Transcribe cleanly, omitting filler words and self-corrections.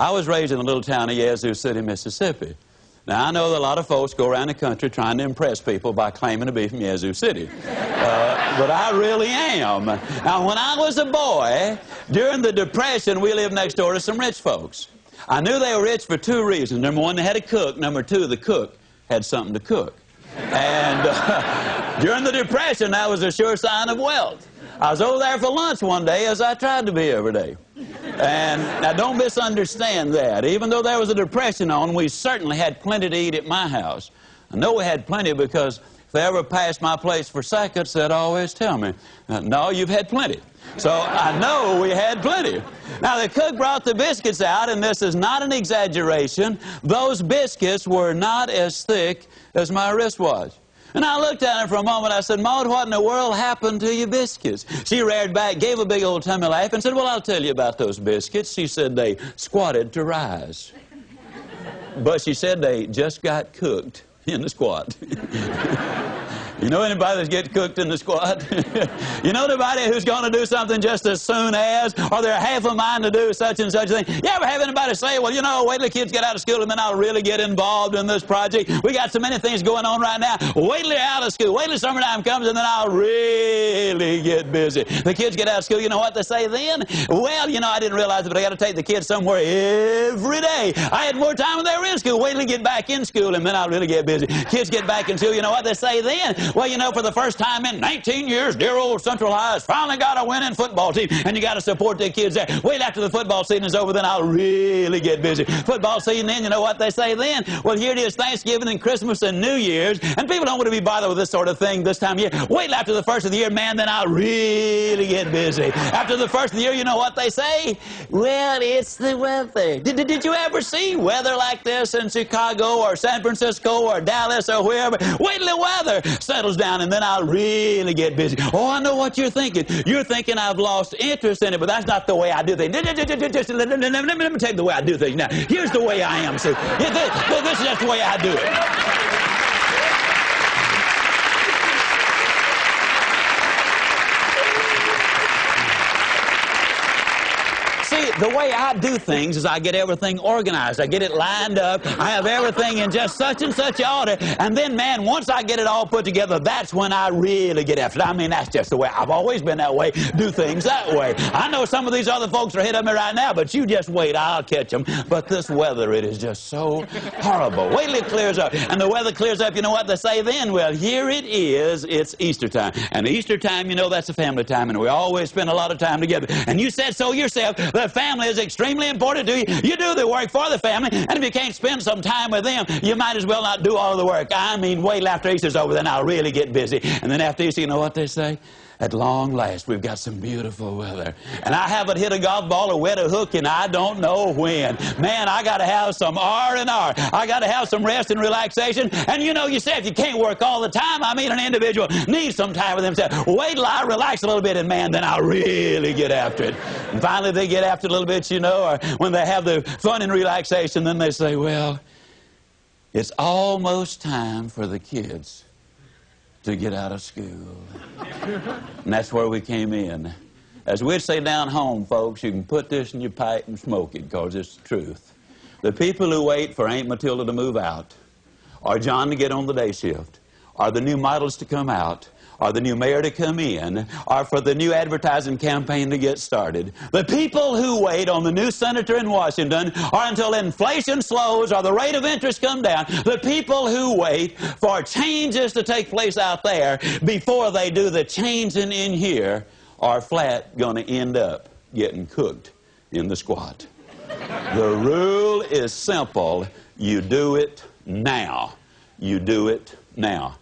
I was raised in the little town of Yazoo City, Mississippi. Now, I know that a lot of folks go around the country trying to impress people by claiming to be from Yazoo City. But I really am. Now, when I was a boy, during the Depression, we lived next door to some rich folks. I knew they were rich for two reasons. Number one, they had a cook. Number two, the cook had something to cook. And during the Depression, that was a sure sign of wealth. I was over there for lunch one day, as I tried to be every day. And now, don't misunderstand that. Even though there was a Depression on, we certainly had plenty to eat at my house. I know we had plenty because if they ever passed my place for seconds, they'd always tell me, no, you've had plenty. So I know we had plenty. Now, the cook brought the biscuits out, and this is not an exaggeration. Those biscuits were not as thick as my wrist was. And I looked at her for a moment. I said, Maud, what in the world happened to your biscuits? She reared back, gave a big old tummy laugh, and said, well, I'll tell you about those biscuits. She said they squatted to rise. But she said they just got cooked in the squat. You know anybody that's getting cooked in the squat? You know anybody who's going to do something just as soon as, or they're half a mind to do such and such a thing? You ever have anybody say, well, you know, wait till the kids get out of school and then I'll really get involved in this project. We got so many things going on right now. Wait till they're out of school. Wait till summertime comes and then I'll really get busy. The kids get out of school, you know what they say then? Well, you know, I didn't realize it, but I got to take the kids somewhere every day. I had more time when they were in school. Wait till they get back in school and then I'll really get busy. Kids get back in school, you know what they say then? Well, you know, for the first time in 19 years, dear old Central High has finally got a winning football team, and you got to support the kids there. Wait after the football season is over, then I'll really get busy. Football season, then, you know what they say then? Well, here it is, Thanksgiving and Christmas and New Year's, and people don't want to be bothered with this sort of thing this time of year. Wait after the first of the year, man, then I'll really get busy. After the first of the year, you know what they say? Well, it's the weather. Did you ever see weather like this in Chicago or San Francisco or Dallas or wherever? Wait till the weather settles down, and then I'll really get busy. Oh, I know what you're thinking. You're thinking I've lost interest in it, but that's not the way I do things. Let me tell you the way I do things now. Here's the way I am, see. This is just the way I do it. See, the way I do things is I get everything organized. I get it lined up. I have everything in just such and such order. And then, man, once I get it all put together, that's when I really get after it. I mean, that's just the way. I've always been that way. Do things that way. I know some of these other folks are hitting me right now, but you just wait. I'll catch them. But this weather, it is just so horrible. Wait till it clears up. And the weather clears up, you know what they say then? Well, here it is. It's Easter time. And Easter time, you know, that's a family time. And we always spend a lot of time together. And you said so yourself. The family is extremely important to you. You do the work for the family, and if you can't spend some time with them, you might as well not do all the work. I mean, wait till after Easter's over, then I'll really get busy. And then after Easter, you know what they say? At long last, we've got some beautiful weather. And I haven't hit a golf ball or wet a hook and I don't know when. Man, I got to have some R&R. I got to have some rest and relaxation. And you know, you say if you can't work all the time, I mean, an individual needs some time with himself. Wait till I relax a little bit and, man, then I'll really get after it. And finally, they get after it a little bit, you know, or when they have the fun and relaxation, then they say, well, it's almost time for the kids to get out of school. And that's where we came in. As we'd say down home, folks, you can put this in your pipe and smoke it, because it's the truth. The people who wait for Aunt Matilda to move out, or John to get on the day shift, or the new models to come out, or the new mayor to come in, or for the new advertising campaign to get started. The people who wait on the new senator in Washington, or until inflation slows or the rate of interest come down, the people who wait for changes to take place out there before they do the changing in here are flat going to end up getting cooked in the squat. The rule is simple. You do it now. You do it now.